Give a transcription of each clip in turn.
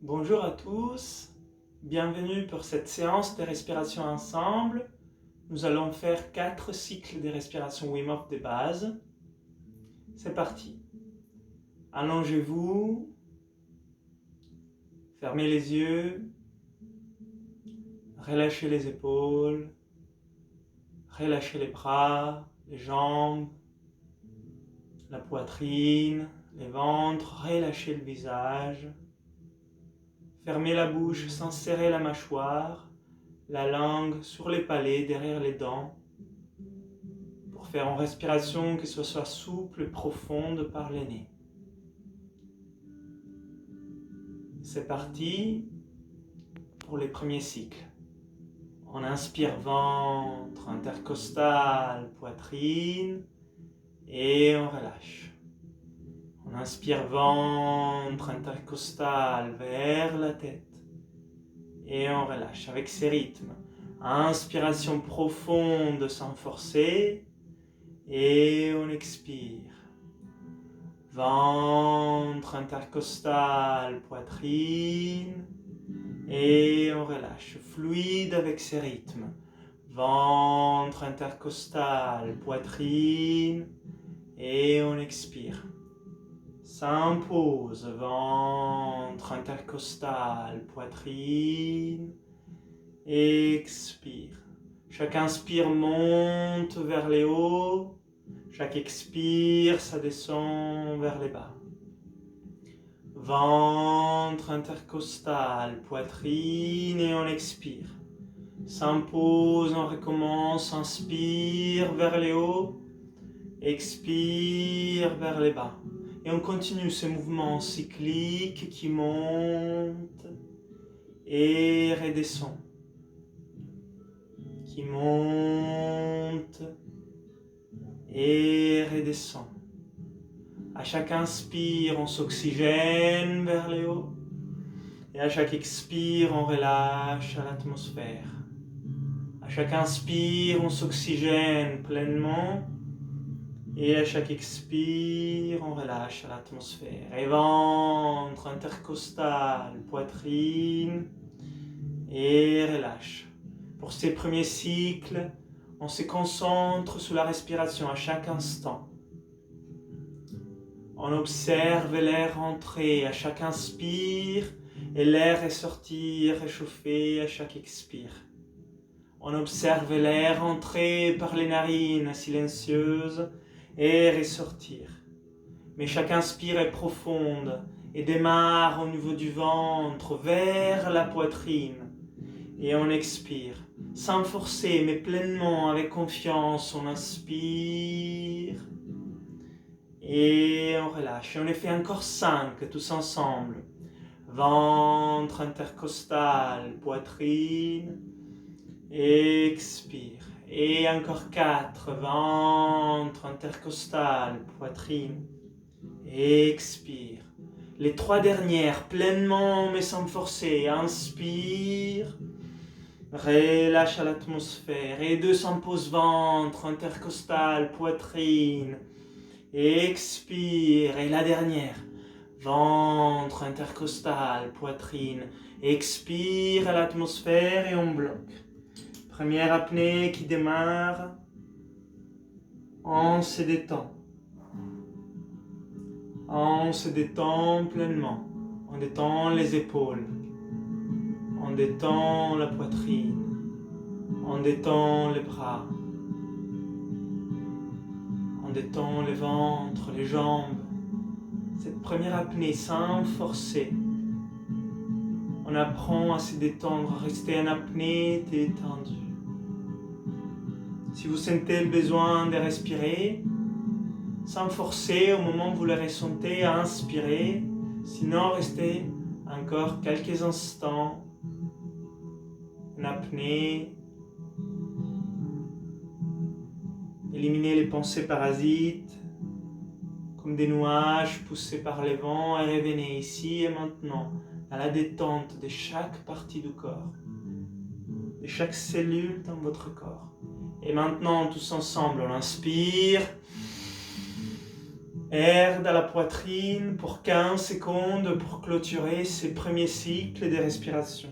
Bonjour à tous, bienvenue pour cette séance de respiration ensemble. Nous allons faire 4 cycles de respiration Wim Hof de base. C'est parti. Allongez-vous, fermez les yeux, relâchez les épaules, relâchez les bras, les jambes, la poitrine, le ventre, relâchez le visage. Fermez la bouche sans serrer la mâchoire, la langue sur les palais, derrière les dents, pour faire une respiration qui soit souple et profonde par le nez. C'est parti pour les premiers cycles. On inspire ventre, intercostal, poitrine et on relâche. On inspire ventre, intercostal vers la tête et on relâche avec ces rythmes. Inspiration profonde sans forcer et on expire. Ventre, intercostal, poitrine et on relâche. Fluide avec ces rythmes. Ventre, intercostal, poitrine et on expire. Sans pause, ventre, intercostal, poitrine, expire. Chaque inspire monte vers les hauts, chaque expire, ça descend vers les bas. Ventre, intercostal, poitrine et on expire. Sans pause, on recommence, inspire vers les hauts, expire vers les bas. Et on continue ce mouvement cyclique qui monte et redescend. Qui monte et redescend. À chaque inspire, on s'oxygène vers les hauts. Et à chaque expire, on relâche à l'atmosphère. À chaque inspire, on s'oxygène pleinement. Et à chaque expire, on relâche à l'atmosphère. Et ventre, intercostal, poitrine. Et relâche. Pour ces premiers cycles, on se concentre sur la respiration à chaque instant. On observe l'air entrer à chaque inspire et l'air ressortir, réchauffer à chaque expire. On observe l'air entrer par les narines silencieuses et ressortir. Mais chaque inspire est profonde et démarre au niveau du ventre, vers la poitrine. Et on expire, sans forcer, mais pleinement, avec confiance. On inspire et on relâche. Et on les fait encore 5, tous ensemble. Ventre, intercostal, poitrine, expire. Et encore 4, ventre, intercostal, poitrine, expire. Les 3 dernières, pleinement mais sans forcer. Inspire, relâche à l'atmosphère. Et 2 sans pause, ventre, intercostal, poitrine, expire. Et la dernière, ventre, intercostal, poitrine, expire à l'atmosphère et on bloque. Première apnée qui démarre, on se détend. On se détend pleinement. On détend les épaules. On détend la poitrine. On détend les bras. On détend le ventre, les jambes. Cette première apnée sans forcer. On apprend à se détendre, à rester en apnée détendue. Si vous sentez le besoin de respirer, sans forcer, au moment où vous le ressentez, à inspirer. Sinon, restez encore quelques instants en apnée. Éliminez les pensées parasites, comme des nuages poussés par les vents, et revenez ici et maintenant à la détente de chaque partie du corps, de chaque cellule dans votre corps. Et maintenant, tous ensemble, on inspire. Air dans la poitrine pour 15 secondes pour clôturer ces premiers cycles de respiration.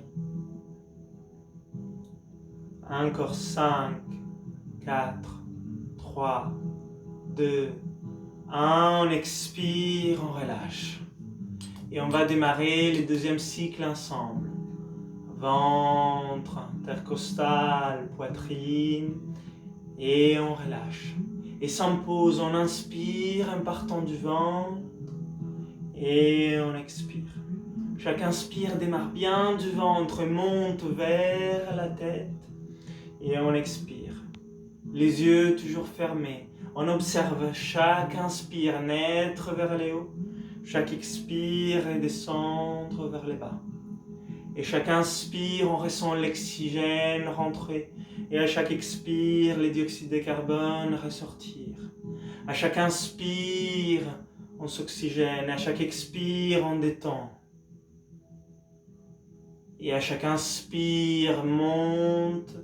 Encore 5, 4, 3, 2, 1. On expire, on relâche. Et on va démarrer le deuxième cycle ensemble. Ventre, intercostal, poitrine. Et on relâche. Et sans pause, on inspire en partant du ventre. Et on expire. Chaque inspire démarre bien du ventre, monte vers la tête. Et on expire. Les yeux toujours fermés. On observe chaque inspire naître vers le haut. Chaque expire et descendre vers le bas. Et chaque inspire, on ressent l'oxygène rentrer. Et à chaque expire, le dioxyde de carbone ressortir. À chaque inspire, on s'oxygène. À chaque expire, on détend. Et à chaque inspire, monte.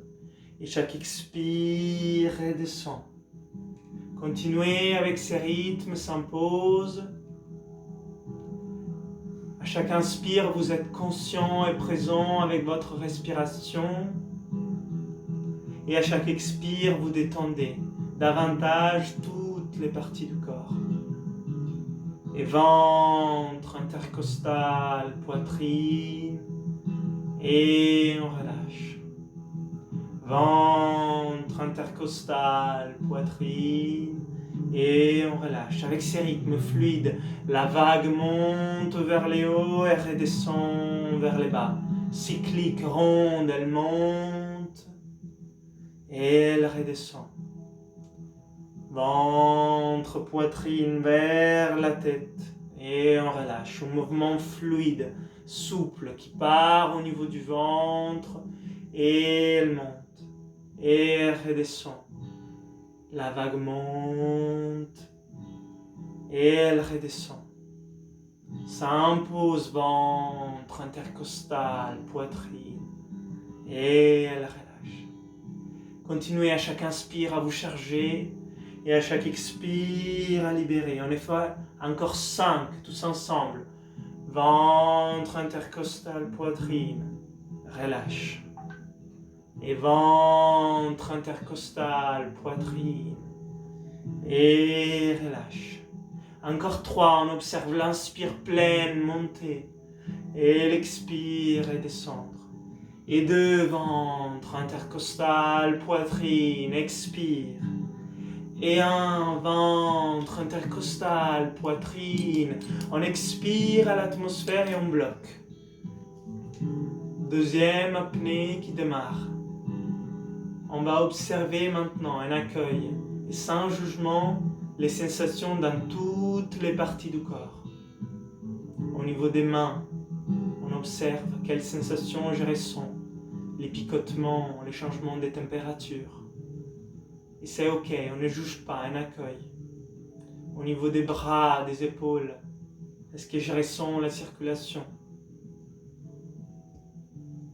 Et chaque expire, redescend. Continuez avec ces rythmes sans pause. À chaque inspire, vous êtes conscient et présent avec votre respiration. Et à chaque expire, vous détendez davantage toutes les parties du corps. Et ventre, intercostal, poitrine. Et on relâche. Ventre, intercostal, poitrine. Et on relâche. Avec ces rythmes fluides, la vague monte vers les hauts et redescend vers les bas. Cyclique, ronde, elle monte et elle redescend. Ventre, poitrine vers la tête et on relâche. Un mouvement fluide, souple qui part au niveau du ventre et elle monte et elle redescend. La vague monte et elle redescend. Sans pause, ventre, intercostal, poitrine et elle relâche. Continuez à chaque inspire à vous charger et à chaque expire à libérer. On est fait encore 5, tous ensemble. Ventre, intercostal, poitrine, relâche. Et ventre, intercostal, poitrine, et relâche. Encore 3, on observe l'inspire pleine, monter, et l'expire et descendre. Et 2, ventre, intercostal, poitrine, expire. Et 1, ventre, intercostal, poitrine, on expire à l'atmosphère et on bloque. Deuxième apnée qui démarre. On va observer maintenant un accueil et sans jugement les sensations dans toutes les parties du corps. Au niveau des mains, on observe quelles sensations je ressens, les picotements, les changements de température. Et c'est ok, on ne juge pas, un accueil. Au niveau des bras, des épaules, est-ce que je ressens la circulation?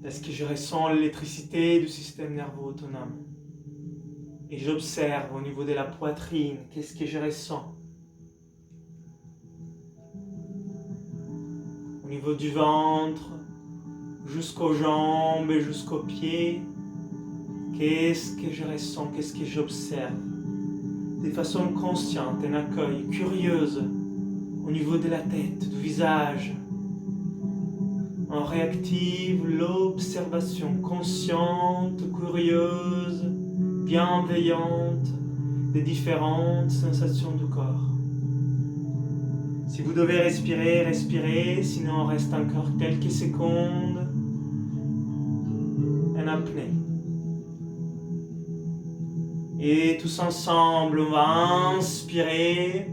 Est-ce que je ressens l'électricité du système nerveux autonome? Et j'observe au niveau de la poitrine, qu'est-ce que je ressens? Au niveau du ventre, jusqu'aux jambes et jusqu'aux pieds, qu'est-ce que je ressens? Qu'est-ce que j'observe? De façon consciente, un accueil, curieuse, au niveau de la tête, du visage. On réactive l'observation consciente, curieuse, bienveillante des différentes sensations du corps. Si vous devez respirer, respirez, sinon on reste encore quelques secondes en apnée. Et tous ensemble, on va inspirer.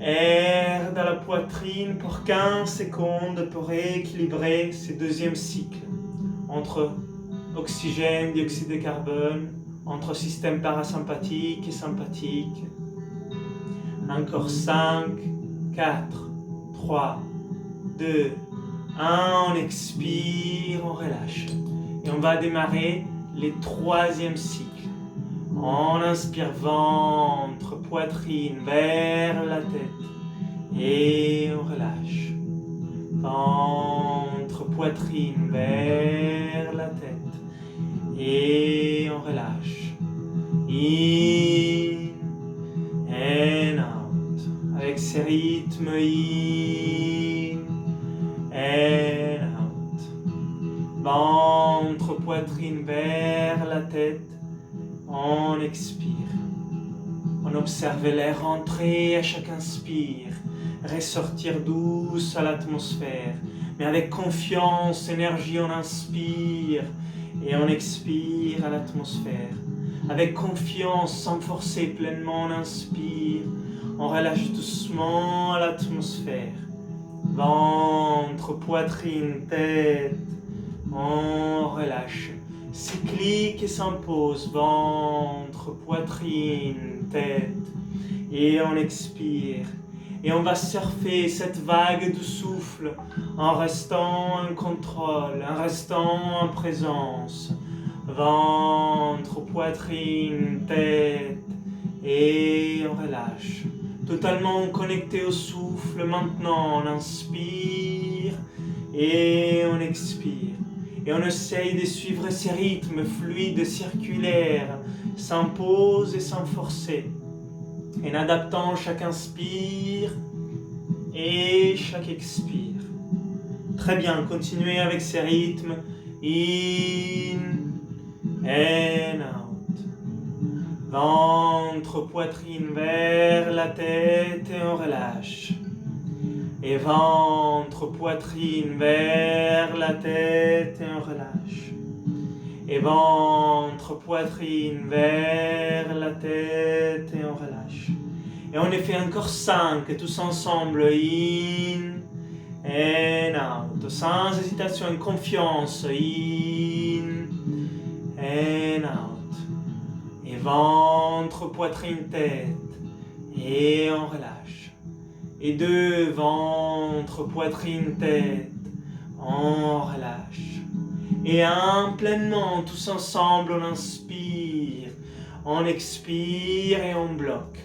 Air dans la poitrine pour 15 secondes pour rééquilibrer ce deuxième cycle entre oxygène, dioxyde de carbone, entre système parasympathique et sympathique. Encore 5, 4, 3, 2, 1. On expire, on relâche. Et on va démarrer le troisième cycle. On inspire ventre, poitrine vers la tête. Et on relâche. Ventre, poitrine vers la tête. Et on relâche. In and out. Avec ces rythmes in and out. Ventre, poitrine vers la tête. On expire. On observe l'air entrer à chaque inspire, ressortir douce à l'atmosphère. Mais avec confiance, énergie, on inspire et on expire à l'atmosphère. Avec confiance, sans forcer pleinement, on inspire. On relâche doucement à l'atmosphère. Ventre, poitrine, tête. On relâche. Cyclique et s'impose. Ventre, poitrine, tête. Et on expire. Et on va surfer cette vague de souffle en restant en contrôle, en restant en présence. Ventre, poitrine, tête. Et on relâche. Totalement connecté au souffle. Maintenant, on inspire et on expire. Et on essaye de suivre ces rythmes fluides, circulaires, sans pause et sans forcer. En adaptant chaque inspire et chaque expire. Très bien, continuez avec ces rythmes. In and out. Ventre, poitrine vers la tête et on relâche. Et ventre, poitrine vers la tête et on relâche. Et ventre, poitrine vers la tête et on relâche. Et on les fait encore 5, tous ensemble. In and out. Sans hésitation, en confiance. In and out. Et ventre, poitrine, tête. Et on relâche. Et 2, ventre, poitrine, tête. On relâche. Et 1, pleinement, tous ensemble, on inspire. On expire et on bloque.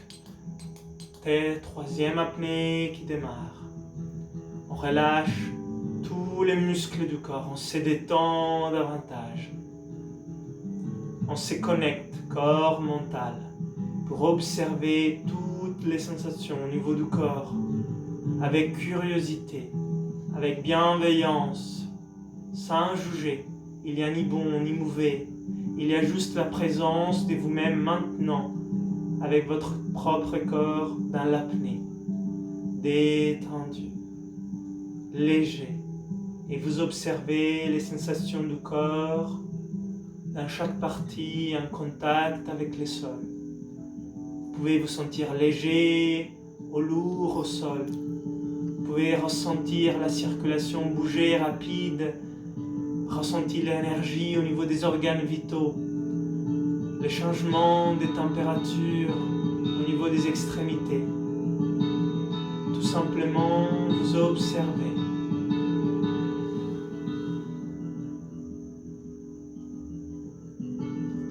Tête, 3e apnée qui démarre. On relâche tous les muscles du corps. On se détend davantage. On se connecte, corps, mental, pour observer toutes les sensations au niveau du corps, avec curiosité, avec bienveillance, sans juger. Il n'y a ni bon ni mauvais. Il y a juste la présence de vous-même maintenant, avec votre propre corps dans l'apnée, détendu, léger. Et vous observez les sensations du corps dans chaque partie en contact avec le sol. Vous pouvez vous sentir léger ou lourd au sol. Vous pouvez ressentir la circulation bouger rapide, ressentir l'énergie au niveau des organes vitaux, les changements des températures au niveau des extrémités. Tout simplement vous observez.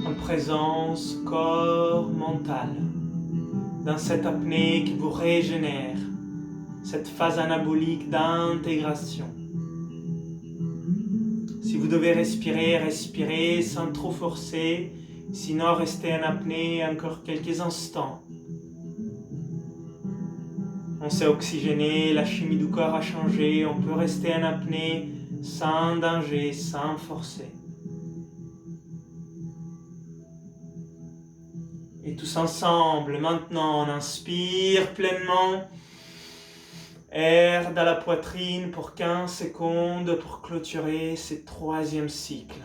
En présence corps mental, dans cette apnée qui vous régénère, cette phase anabolique d'intégration. Si vous devez respirer, respirez sans trop forcer, sinon restez en apnée encore quelques instants. On s'est oxygéné, la chimie du corps a changé, on peut rester en apnée sans danger, sans forcer. Et tous ensemble, maintenant, on inspire pleinement. Air dans la poitrine pour 15 secondes pour clôturer ce 3e cycle.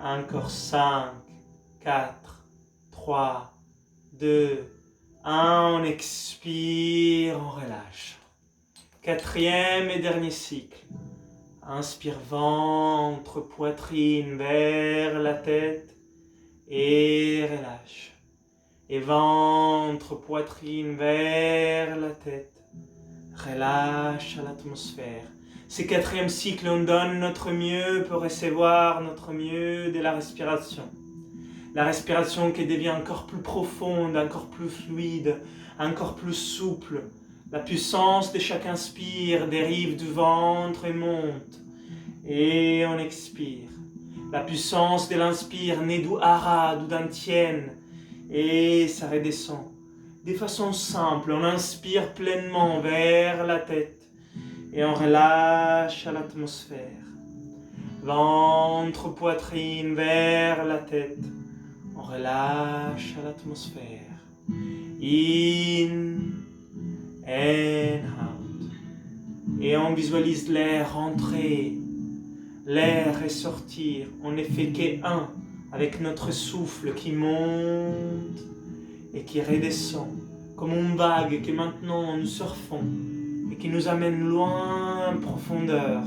Encore 5, 4, 3, 2, 1. On expire, on relâche. 4e et dernier cycle. Inspire ventre, poitrine vers la tête et relâche. Et ventre, poitrine vers la tête. Relâche à l'atmosphère. Ce quatrième cycle, on donne notre mieux pour recevoir notre mieux de la respiration. La respiration qui devient encore plus profonde, encore plus fluide, encore plus souple. La puissance de chaque inspire dérive du ventre et monte. Et on expire. La puissance de l'inspire naît du hara, du dantian. Et ça redescend. De façon simple, on inspire pleinement vers la tête. Et on relâche à l'atmosphère. Ventre, poitrine vers la tête. On relâche à l'atmosphère. In and out. Et on visualise l'air rentrer, l'air ressortir. On ne fait qu'un avec notre souffle qui monte et qui redescend. Comme une vague que maintenant nous surfons et qui nous amène loin en profondeur.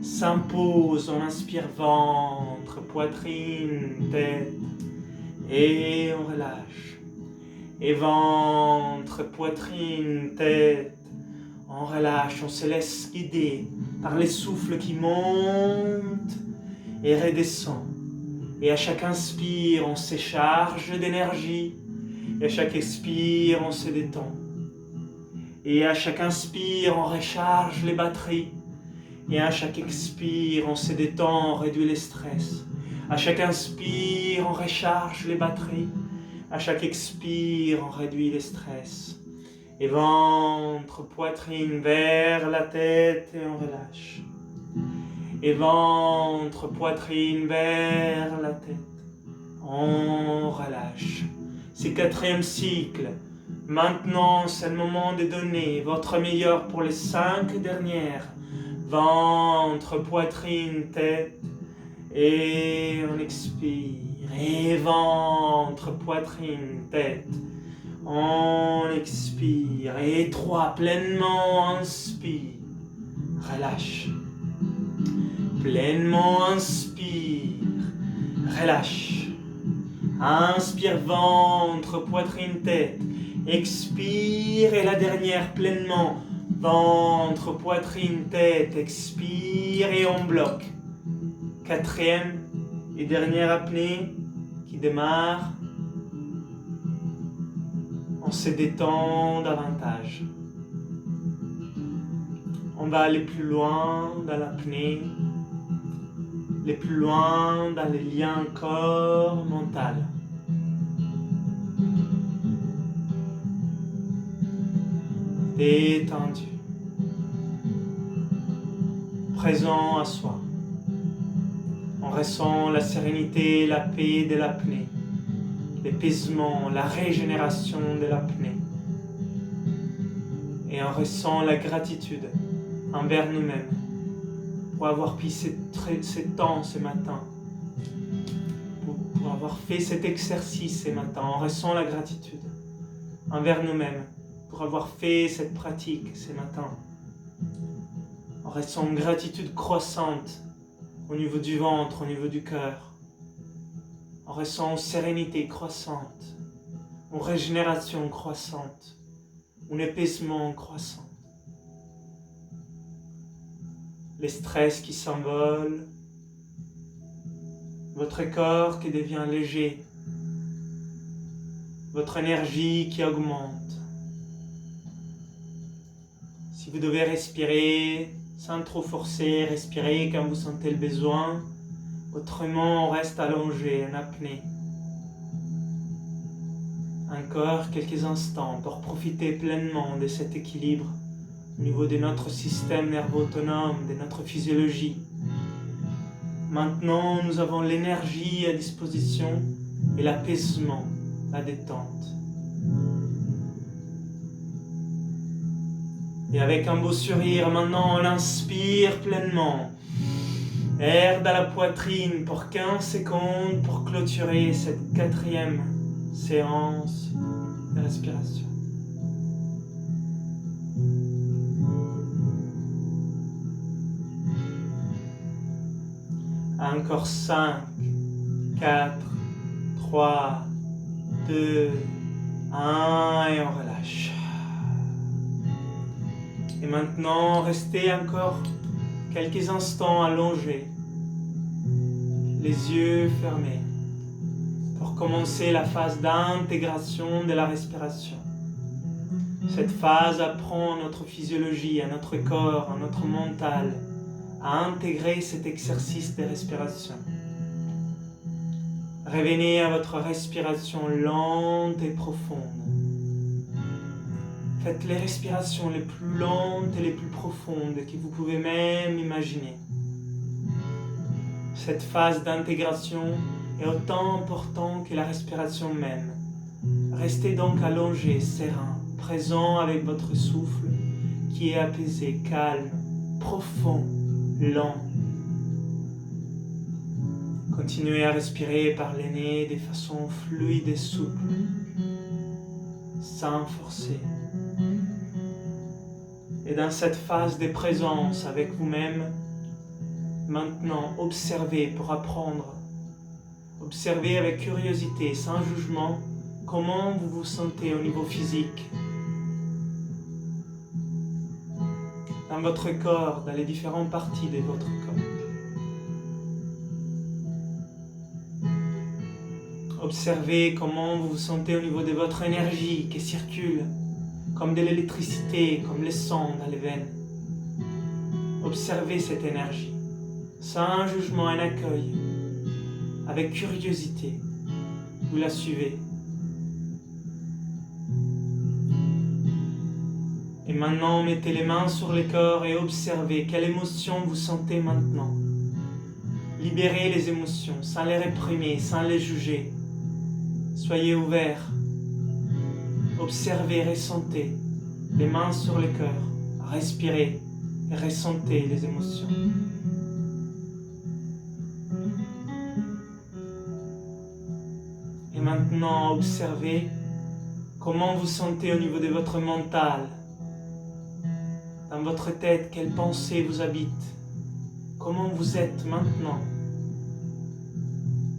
S'impose, on inspire ventre, poitrine, tête. Et on relâche. Et ventre, poitrine, tête. On relâche, on se laisse guider par les souffles qui montent et redescendent. Et à chaque inspire, on se charge d'énergie. Et à chaque expire, on se détend. Et à chaque inspire, on recharge les batteries. Et à chaque expire, on se détend, on réduit les stress. À chaque inspire, on recharge les batteries. À chaque expire, on réduit les stress. Et ventre, poitrine vers la tête et on relâche. Et ventre, poitrine vers la tête. On relâche. C'est quatrième cycle. Maintenant, c'est le moment de donner votre meilleur pour les 5 dernières. Ventre, poitrine, tête. Et on expire. Et ventre, poitrine, tête. On expire. Et 3, pleinement inspire. Relâche. Pleinement inspire. Relâche. Inspire, ventre, poitrine, tête. Expire. Et la dernière, pleinement. Ventre, poitrine, tête. Expire et on bloque. Quatrième et dernière apnée qui démarre. On se détend davantage. On va aller plus loin dans l'apnée, aller plus loin dans les liens corps-mental. Détendu. Présent à soi. On ressent la sérénité, la paix de l'apnée, l'épaisement, la régénération de l'apnée. Et on ressent la gratitude envers nous-mêmes pour avoir pris ce temps ce matin, pour avoir fait cet exercice ce matin. On ressent la gratitude envers nous-mêmes pour avoir fait cette pratique ce matin. On ressent une gratitude croissante au niveau du ventre, au niveau du cœur. On ressent une sérénité croissante, une régénération croissante, un épaisement croissant. Les stress qui s'envolent, votre corps qui devient léger, votre énergie qui augmente. Si vous devez respirer sans trop forcer, respirez quand vous sentez le besoin. Autrement, on reste allongé en apnée. Encore quelques instants pour profiter pleinement de cet équilibre au niveau de notre système nerveux autonome, de notre physiologie. Maintenant, nous avons l'énergie à disposition et l'apaisement, la détente. Et avec un beau sourire, maintenant on inspire pleinement. Air dans la poitrine pour 15 secondes pour clôturer cette quatrième séance de respiration. Encore 5, 4, 3, 2, 1 et on relâche. Et maintenant, restez encore quelques instants allongés, les yeux fermés, pour commencer la phase d'intégration de la respiration. Cette phase apprend à notre physiologie, à notre corps, à notre mental, à intégrer cet exercice de respiration. Revenez à votre respiration lente et profonde. Faites les respirations les plus lentes et les plus profondes que vous pouvez même imaginer. Cette phase d'intégration est autant importante que la respiration même. Restez donc allongé, serein, présent avec votre souffle qui est apaisé, calme, profond, lent. Continuez à respirer par le nez de façon fluide et souple, sans forcer. Et dans cette phase de présence avec vous-même, maintenant observez pour apprendre. Observez avec curiosité, sans jugement, comment vous vous sentez au niveau physique, dans votre corps, dans les différentes parties de votre corps. Observez comment vous vous sentez au niveau de votre énergie qui circule, comme de l'électricité, comme le sang dans les veines. Observez cette énergie, sans jugement et accueil, avec curiosité. Vous la suivez. Et maintenant, mettez les mains sur le corps et observez quelle émotion vous sentez maintenant. Libérez les émotions, sans les réprimer, sans les juger. Soyez ouverts. Observez, ressentez. Les mains sur le cœur. Respirez et ressentez les émotions. Et maintenant, observez comment vous sentez au niveau de votre mental. Dans votre tête, quelles pensées vous habitent? Comment vous êtes maintenant?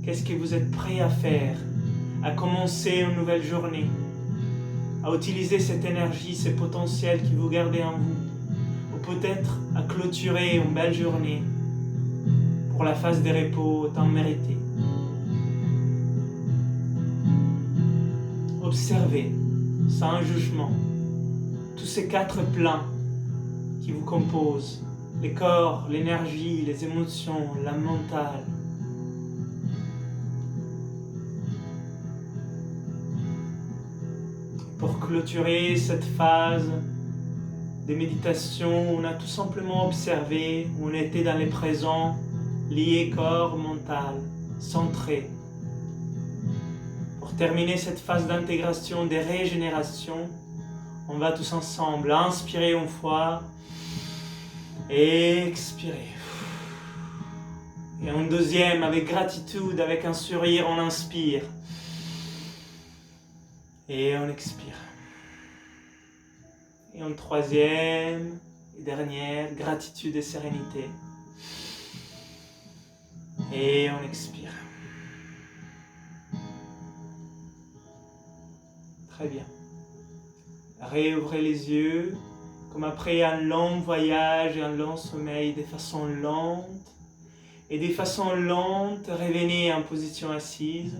Qu'est-ce que vous êtes prêt à faire? À commencer une nouvelle journée? À utiliser cette énergie, ce potentiel que vous gardez en vous? Ou peut-être à clôturer une belle journée pour la phase de repos tant méritée? Observez, sans jugement, tous ces 4 plans qui vous composent, le corps, l'énergie, les émotions, la mentale. Pour clôturer cette phase de méditation, on a tout simplement observé, on était dans le présent, lié corps, mental, centré. Pour terminer cette phase d'intégration, de régénération, on va tous ensemble inspirer une fois et expirer. Et un deuxième, avec gratitude, avec un sourire, on inspire. Et on expire. Et un troisième et dernière, gratitude et sérénité. Et on expire. Très bien. Réouvrez les yeux, comme après un long voyage et un long sommeil, de façon lente. Et de façon lente, revenez en position assise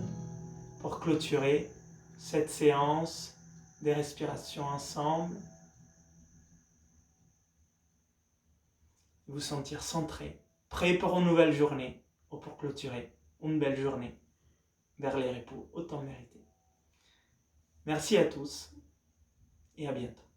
pour clôturer cette séance de respiration ensemble. Vous sentir centré, prêt pour une nouvelle journée ou pour clôturer une belle journée vers les repos autant mérités. Merci à tous et à bientôt.